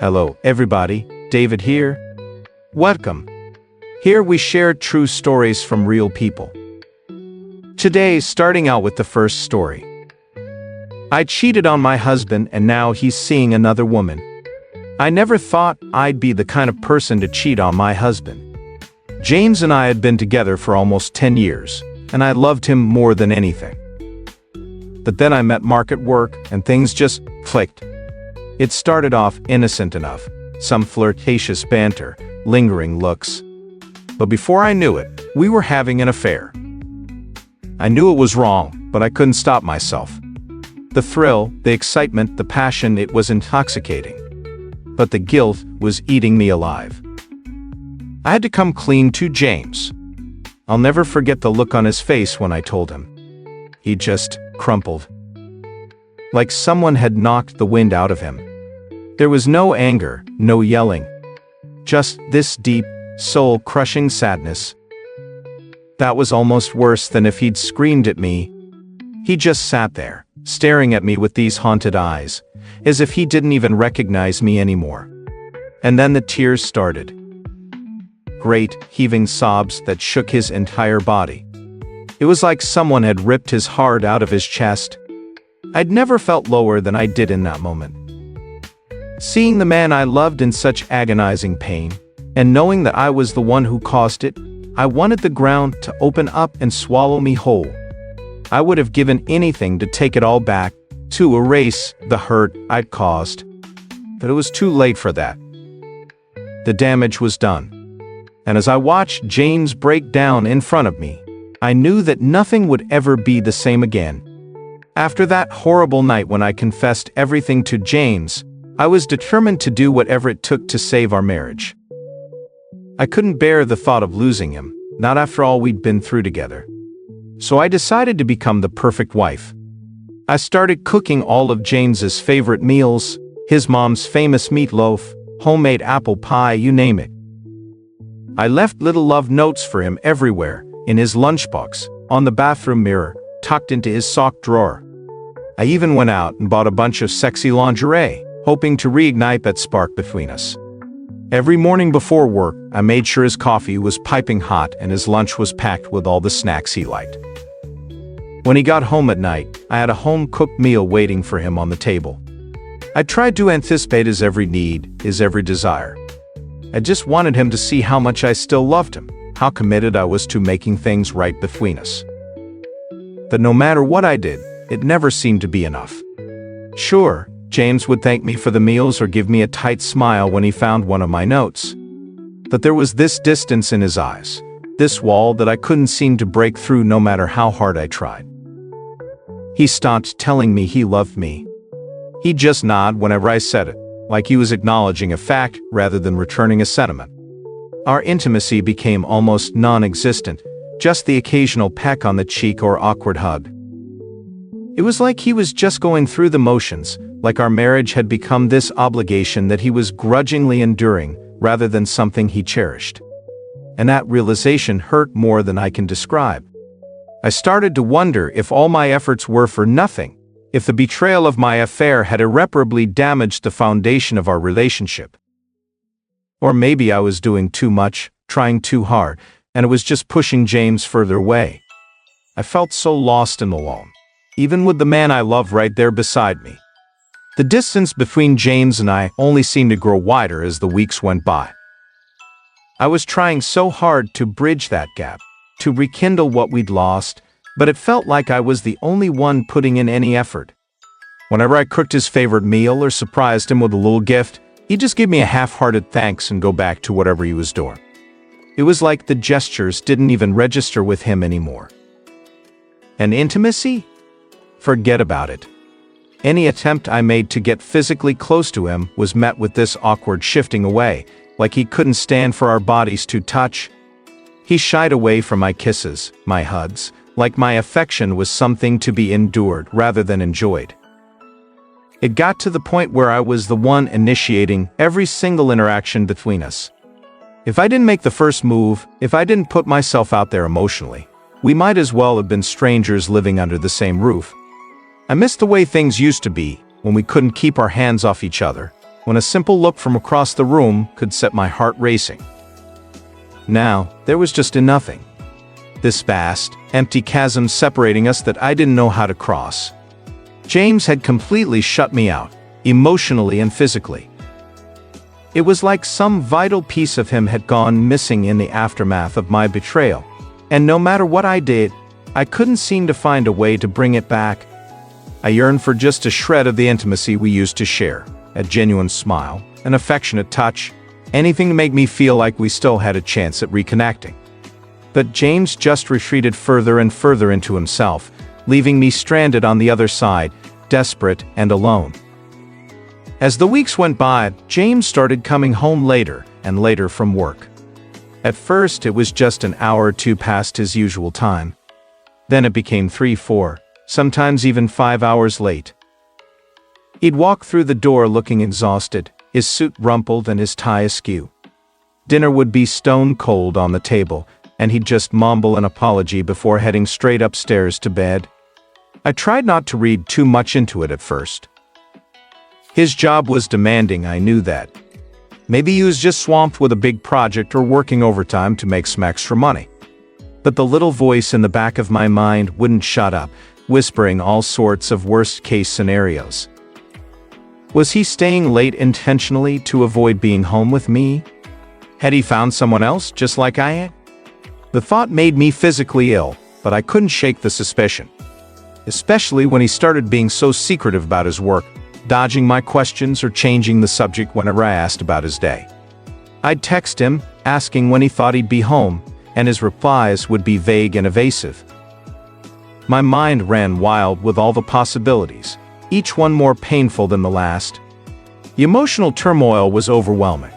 Hello, everybody. David here. Welcome. Here we share true stories from real people. Today, starting out with the first story. I cheated on my husband and now he's seeing another woman. I never thought I'd be the kind of person to cheat on my husband. James and I had been together for almost 10 years, and I loved him more than anything. But then I met Mark at work, and things just clicked. It started off innocent enough, some flirtatious banter, lingering looks. But before I knew it, we were having an affair. I knew it was wrong, but I couldn't stop myself. The thrill, the excitement, the passion, it was intoxicating. But the guilt was eating me alive. I had to come clean to James. I'll never forget the look on his face when I told him. He just crumpled. Like someone had knocked the wind out of him. There was no anger, no yelling. Just this deep, soul-crushing sadness. That was almost worse than if he'd screamed at me. He just sat there, staring at me with these haunted eyes, as if he didn't even recognize me anymore. And then the tears started. Great, heaving sobs that shook his entire body. It was like someone had ripped his heart out of his chest. I'd never felt lower than I did in that moment. Seeing the man I loved in such agonizing pain, and knowing that I was the one who caused it, I wanted the ground to open up and swallow me whole. I would have given anything to take it all back, to erase the hurt I'd caused. But it was too late for that. The damage was done. And as I watched James break down in front of me, I knew that nothing would ever be the same again. After that horrible night when I confessed everything to James, I was determined to do whatever it took to save our marriage. I couldn't bear the thought of losing him, not after all we'd been through together. So I decided to become the perfect wife. I started cooking all of James's favorite meals, his mom's famous meatloaf, homemade apple pie, you name it. I left little love notes for him everywhere, in his lunchbox, on the bathroom mirror, tucked into his sock drawer. I even went out and bought a bunch of sexy lingerie, hoping to reignite that spark between us. Every morning before work, I made sure his coffee was piping hot and his lunch was packed with all the snacks he liked. When he got home at night, I had a home-cooked meal waiting for him on the table. I tried to anticipate his every need, his every desire. I just wanted him to see how much I still loved him, how committed I was to making things right between us. But no matter what I did, it never seemed to be enough. Sure, James would thank me for the meals or give me a tight smile when he found one of my notes. But there was this distance in his eyes, this wall that I couldn't seem to break through no matter how hard I tried. He stopped telling me he loved me. He'd just nod whenever I said it, like he was acknowledging a fact rather than returning a sentiment. Our intimacy became almost non-existent, just the occasional peck on the cheek or awkward hug. It was like he was just going through the motions, like our marriage had become this obligation that he was grudgingly enduring, rather than something he cherished. And that realization hurt more than I can describe. I started to wonder if all my efforts were for nothing, if the betrayal of my affair had irreparably damaged the foundation of our relationship. Or maybe I was doing too much, trying too hard, and it was just pushing James further away. I felt so lost and alone, even with the man I love right there beside me. The distance between James and I only seemed to grow wider as the weeks went by. I was trying so hard to bridge that gap, to rekindle what we'd lost, but it felt like I was the only one putting in any effort. Whenever I cooked his favorite meal or surprised him with a little gift, he'd just give me a half-hearted thanks and go back to whatever he was doing. It was like the gestures didn't even register with him anymore. And intimacy? Forget about it. Any attempt I made to get physically close to him was met with this awkward shifting away, like he couldn't stand for our bodies to touch. He shied away from my kisses, my hugs, like my affection was something to be endured rather than enjoyed. It got to the point where I was the one initiating every single interaction between us. If I didn't make the first move, if I didn't put myself out there emotionally, we might as well have been strangers living under the same roof. I missed the way things used to be, when we couldn't keep our hands off each other, when a simple look from across the room could set my heart racing. Now, there was just nothing. This vast, empty chasm separating us that I didn't know how to cross. James had completely shut me out, emotionally and physically. It was like some vital piece of him had gone missing in the aftermath of my betrayal, and no matter what I did, I couldn't seem to find a way to bring it back. I yearned for just a shred of the intimacy we used to share, a genuine smile, an affectionate touch, anything to make me feel like we still had a chance at reconnecting. But James just retreated further and further into himself, leaving me stranded on the other side, desperate and alone. As the weeks went by, James started coming home later and later from work. At first, it was just an hour or two past his usual time. Then it became 3, 4, sometimes even 5 hours late. He'd walk through the door looking exhausted, his suit rumpled and his tie askew. Dinner would be stone cold on the table, and he'd just mumble an apology before heading straight upstairs to bed. I tried not to read too much into it at first. His job was demanding, I knew that. Maybe he was just swamped with a big project or working overtime to make some extra money. But the little voice in the back of my mind wouldn't shut up, whispering all sorts of worst-case scenarios. Was he staying late intentionally to avoid being home with me? Had he found someone else just like I had? The thought made me physically ill, but I couldn't shake the suspicion. Especially when he started being so secretive about his work, dodging my questions or changing the subject whenever I asked about his day. I'd text him, asking when he thought he'd be home, and his replies would be vague and evasive. My mind ran wild with all the possibilities, each one more painful than the last. The emotional turmoil was overwhelming.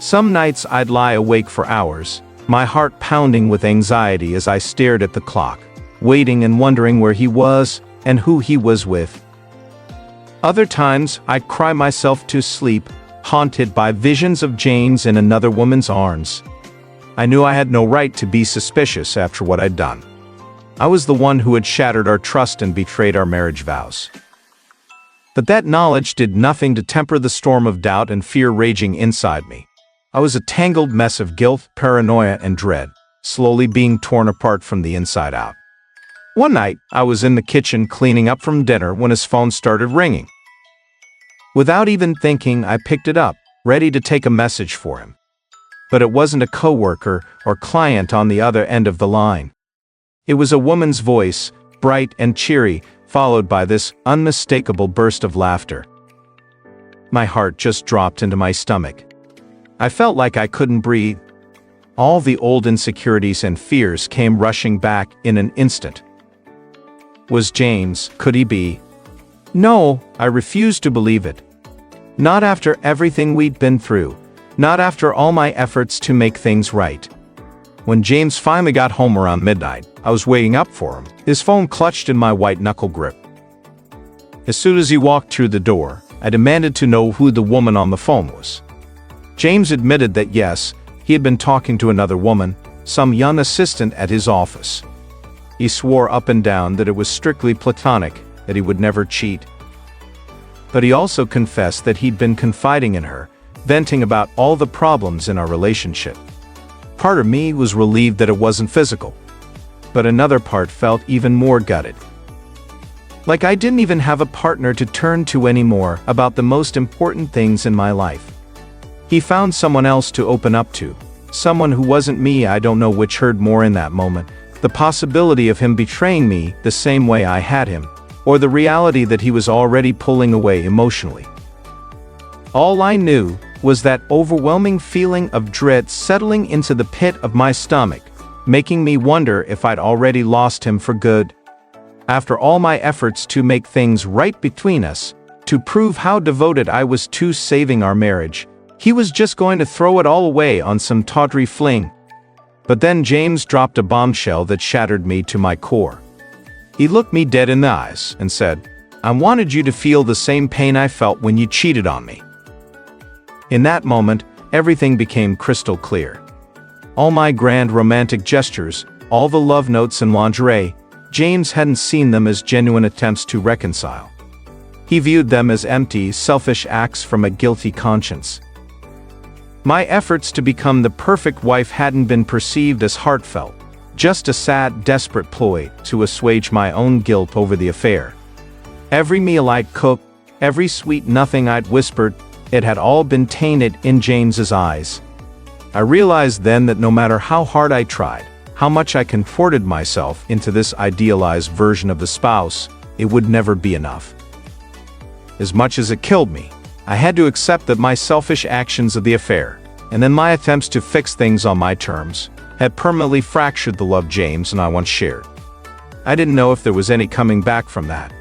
Some nights I'd lie awake for hours, my heart pounding with anxiety as I stared at the clock, waiting and wondering where he was and who he was with. Other times, I'd cry myself to sleep, haunted by visions of James in another woman's arms. I knew I had no right to be suspicious after what I'd done. I was the one who had shattered our trust and betrayed our marriage vows. But that knowledge did nothing to temper the storm of doubt and fear raging inside me. I was a tangled mess of guilt, paranoia, and dread, slowly being torn apart from the inside out. One night, I was in the kitchen cleaning up from dinner when his phone started ringing. Without even thinking, I picked it up, ready to take a message for him. But it wasn't a coworker or client on the other end of the line. It was a woman's voice, bright and cheery, followed by this unmistakable burst of laughter. My heart just dropped into my stomach. I felt like I couldn't breathe. All the old insecurities and fears came rushing back in an instant. Was James, could he be? No, I refused to believe it. Not after everything we'd been through, not after all my efforts to make things right. When James finally got home around midnight, I was waiting up for him, his phone clutched in my white knuckle grip. As soon as he walked through the door, I demanded to know who the woman on the phone was. James admitted that yes, he had been talking to another woman, some young assistant at his office. He swore up and down that it was strictly platonic, that he would never cheat. But he also confessed that he'd been confiding in her, venting about all the problems in our relationship. Part of me was relieved that it wasn't physical, but another part felt even more gutted. Like I didn't even have a partner to turn to anymore about the most important things in my life. He found someone else to open up to, someone who wasn't me. I don't know which hurt more in that moment, the possibility of him betraying me the same way I had him, or the reality that he was already pulling away emotionally. All I knew was that overwhelming feeling of dread settling into the pit of my stomach, making me wonder if I'd already lost him for good. After all my efforts to make things right between us, to prove how devoted I was to saving our marriage, he was just going to throw it all away on some tawdry fling. But then James dropped a bombshell that shattered me to my core. He looked me dead in the eyes and said, "I wanted you to feel the same pain I felt when you cheated on me." In that moment, everything became crystal clear. All my grand romantic gestures, all the love notes and lingerie, James hadn't seen them as genuine attempts to reconcile. He viewed them as empty, selfish acts from a guilty conscience. My efforts to become the perfect wife hadn't been perceived as heartfelt, just a sad, desperate ploy to assuage my own guilt over the affair. Every meal I'd cooked, every sweet nothing I'd whispered, it had all been tainted in James's eyes. I realized then that no matter how hard I tried, how much I conforted myself into this idealized version of the spouse, it would never be enough. As much as it killed me, I had to accept that my selfish actions of the affair, and then my attempts to fix things on my terms, had permanently fractured the love James and I once shared. I didn't know if there was any coming back from that.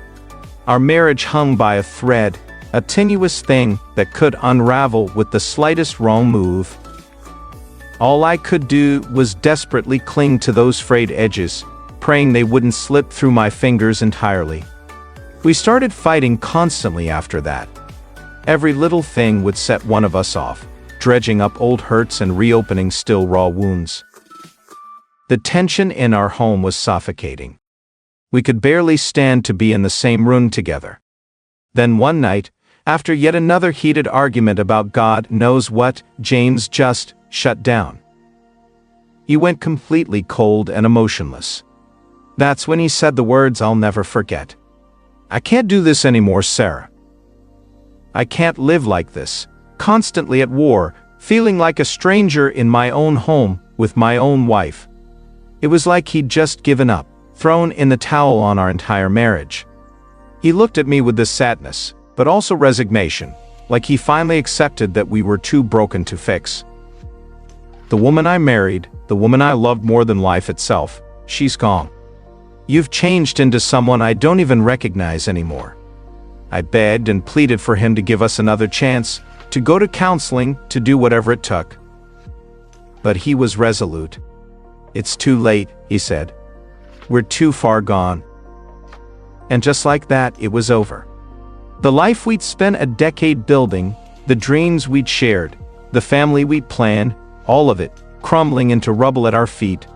Our marriage hung by a thread, a tenuous thing that could unravel with the slightest wrong move. All I could do was desperately cling to those frayed edges, praying they wouldn't slip through my fingers entirely. We started fighting constantly after that. Every little thing would set one of us off, dredging up old hurts and reopening still raw wounds. The tension in our home was suffocating. We could barely stand to be in the same room together. Then one night, after yet another heated argument about God knows what, James just shut down. He went completely cold and emotionless. That's when he said the words I'll never forget. "I can't do this anymore, Sarah. I can't live like this, constantly at war, feeling like a stranger in my own home, with my own wife." It was like he'd just given up, thrown in the towel on our entire marriage. He looked at me with this sadness, but also resignation, like he finally accepted that we were too broken to fix. "The woman I married, the woman I loved more than life itself, she's gone. You've changed into someone I don't even recognize anymore." I begged and pleaded for him to give us another chance, to go to counseling, to do whatever it took. But he was resolute. "It's too late," he said. "We're too far gone." And just like that, it was over. The life we'd spent a decade building, the dreams we'd shared, the family we'd planned, all of it, crumbling into rubble at our feet.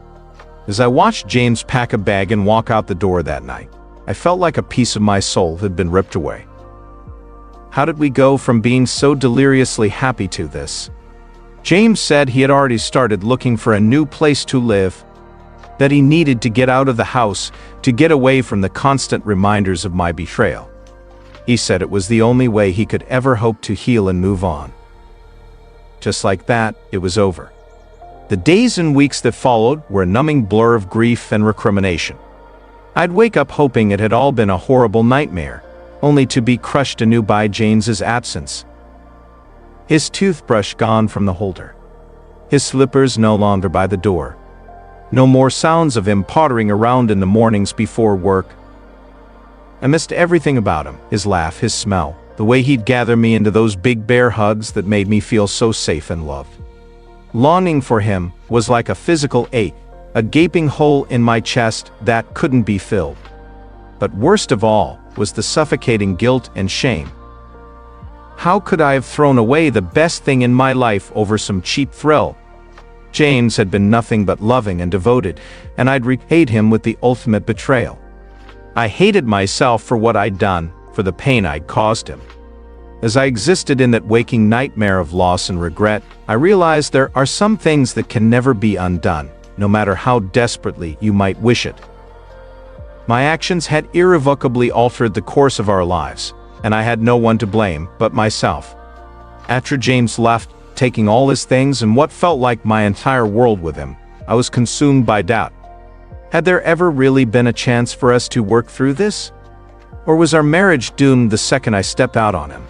As I watched James pack a bag and walk out the door that night, I felt like a piece of my soul had been ripped away. How did we go from being so deliriously happy to this? James said he had already started looking for a new place to live, that he needed to get out of the house, to get away from the constant reminders of my betrayal. He said it was the only way he could ever hope to heal and move on. Just like that, it was over. The days and weeks that followed were a numbing blur of grief and recrimination. I'd wake up hoping it had all been a horrible nightmare, only to be crushed anew by James's absence. His toothbrush gone from the holder. His slippers no longer by the door. No more sounds of him pottering around in the mornings before work. I missed everything about him, his laugh, his smell, the way he'd gather me into those big bear hugs that made me feel so safe and loved. Longing for him was like a physical ache, a gaping hole in my chest that couldn't be filled. But worst of all was the suffocating guilt and shame. How could I have thrown away the best thing in my life over some cheap thrill? James had been nothing but loving and devoted, and I'd repaid him with the ultimate betrayal. I hated myself for what I'd done, for the pain I'd caused him. As I existed in that waking nightmare of loss and regret, I realized there are some things that can never be undone, no matter how desperately you might wish it. My actions had irrevocably altered the course of our lives, and I had no one to blame but myself. After James left, taking all his things and what felt like my entire world with him, I was consumed by doubt. Had there ever really been a chance for us to work through this? Or was our marriage doomed the second I stepped out on him?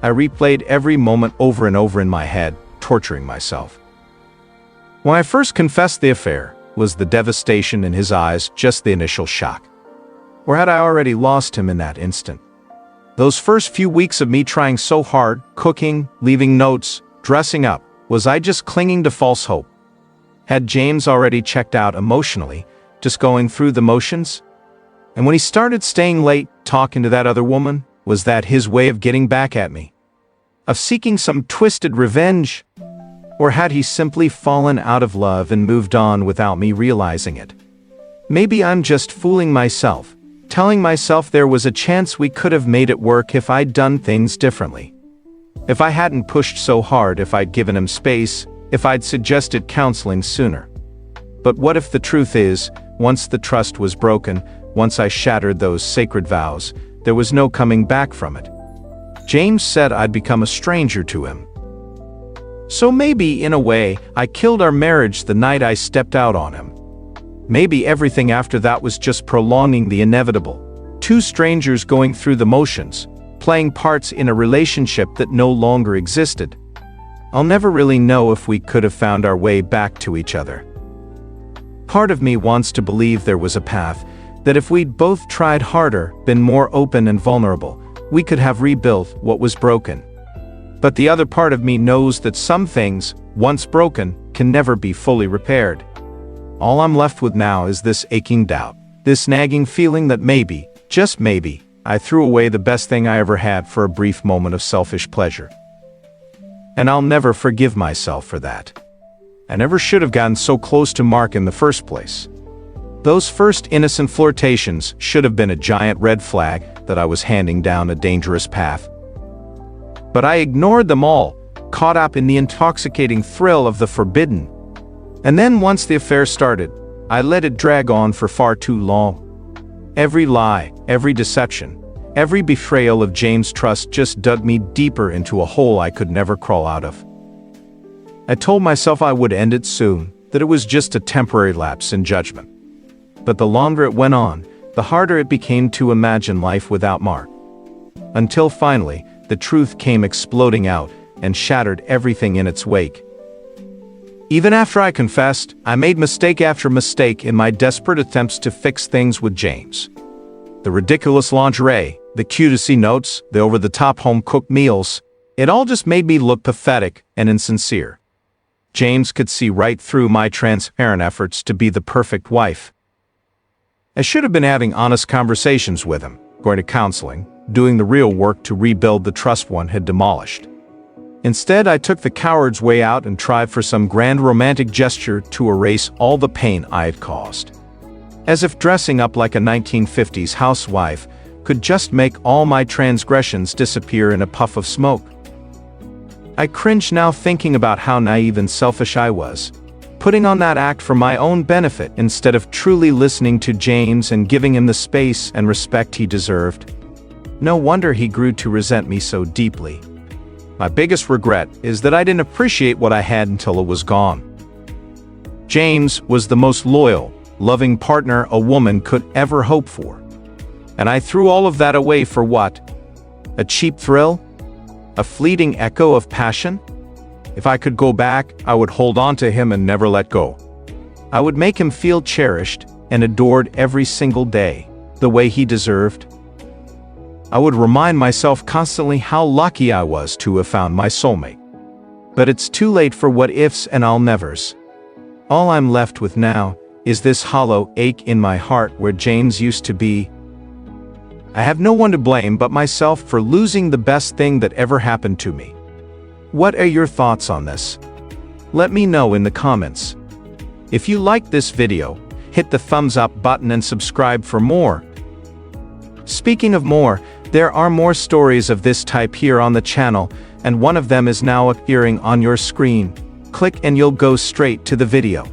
I replayed every moment over and over in my head, torturing myself. When I first confessed the affair, was the devastation in his eyes just the initial shock? Or had I already lost him in that instant? Those first few weeks of me trying so hard, cooking, leaving notes, dressing up, was I just clinging to false hope? Had James already checked out emotionally, just going through the motions? And when he started staying late, talking to that other woman, was that his way of getting back at me? Of seeking some twisted revenge? Or had he simply fallen out of love and moved on without me realizing it? Maybe I'm just fooling myself, telling myself there was a chance we could have made it work if I'd done things differently. If I hadn't pushed so hard, if I'd given him space, if I'd suggested counseling sooner. But what if the truth is, once the trust was broken, once I shattered those sacred vows, there was no coming back from it? James said I'd become a stranger to him. So maybe, in a way, I killed our marriage the night I stepped out on him. Maybe everything after that was just prolonging the inevitable. Two strangers going through the motions, playing parts in a relationship that no longer existed. I'll never really know if we could have found our way back to each other. Part of me wants to believe there was a path, that if we'd both tried harder, been more open and vulnerable, we could have rebuilt what was broken. But the other part of me knows that some things, once broken, can never be fully repaired. All I'm left with now is this aching doubt, this nagging feeling that maybe, just maybe, I threw away the best thing I ever had for a brief moment of selfish pleasure. And I'll never forgive myself for that. I never should have gotten so close to Mark in the first place. Those first innocent flirtations should have been a giant red flag that I was handing down a dangerous path. But I ignored them all, caught up in the intoxicating thrill of the forbidden. And then once the affair started, I let it drag on for far too long. Every lie, every deception, every betrayal of James' trust just dug me deeper into a hole I could never crawl out of. I told myself I would end it soon, that it was just a temporary lapse in judgment. But the longer it went on, the harder it became to imagine life without Mark. Until finally, the truth came exploding out and shattered everything in its wake. Even after I confessed, I made mistake after mistake in my desperate attempts to fix things with James. The ridiculous lingerie, the cutesy notes, the over-the-top home-cooked meals, it all just made me look pathetic and insincere. James could see right through my transparent efforts to be the perfect wife. I should have been having honest conversations with him, going to counseling, doing the real work to rebuild the trust one had demolished. Instead, I took the coward's way out and tried for some grand romantic gesture to erase all the pain I had caused. As if dressing up like a 1950s housewife could just make all my transgressions disappear in a puff of smoke. I cringe now thinking about how naive and selfish I was, putting on that act for my own benefit instead of truly listening to James and giving him the space and respect he deserved. No wonder he grew to resent me so deeply. My biggest regret is that I didn't appreciate what I had until it was gone. James was the most loyal, loving partner a woman could ever hope for. And I threw all of that away for what? A cheap thrill? A fleeting echo of passion? If I could go back, I would hold on to him and never let go. I would make him feel cherished and adored every single day, the way he deserved. I would remind myself constantly how lucky I was to have found my soulmate. But it's too late for what ifs and I'll nevers. All I'm left with now is this hollow ache in my heart where James used to be. I have no one to blame but myself for losing the best thing that ever happened to me. What are your thoughts on this? Let me know in the comments. If you liked this video, hit the thumbs up button and subscribe for more. Speaking of more, there are more stories of this type here on the channel, and one of them is now appearing on your screen. Click and you'll go straight to the video.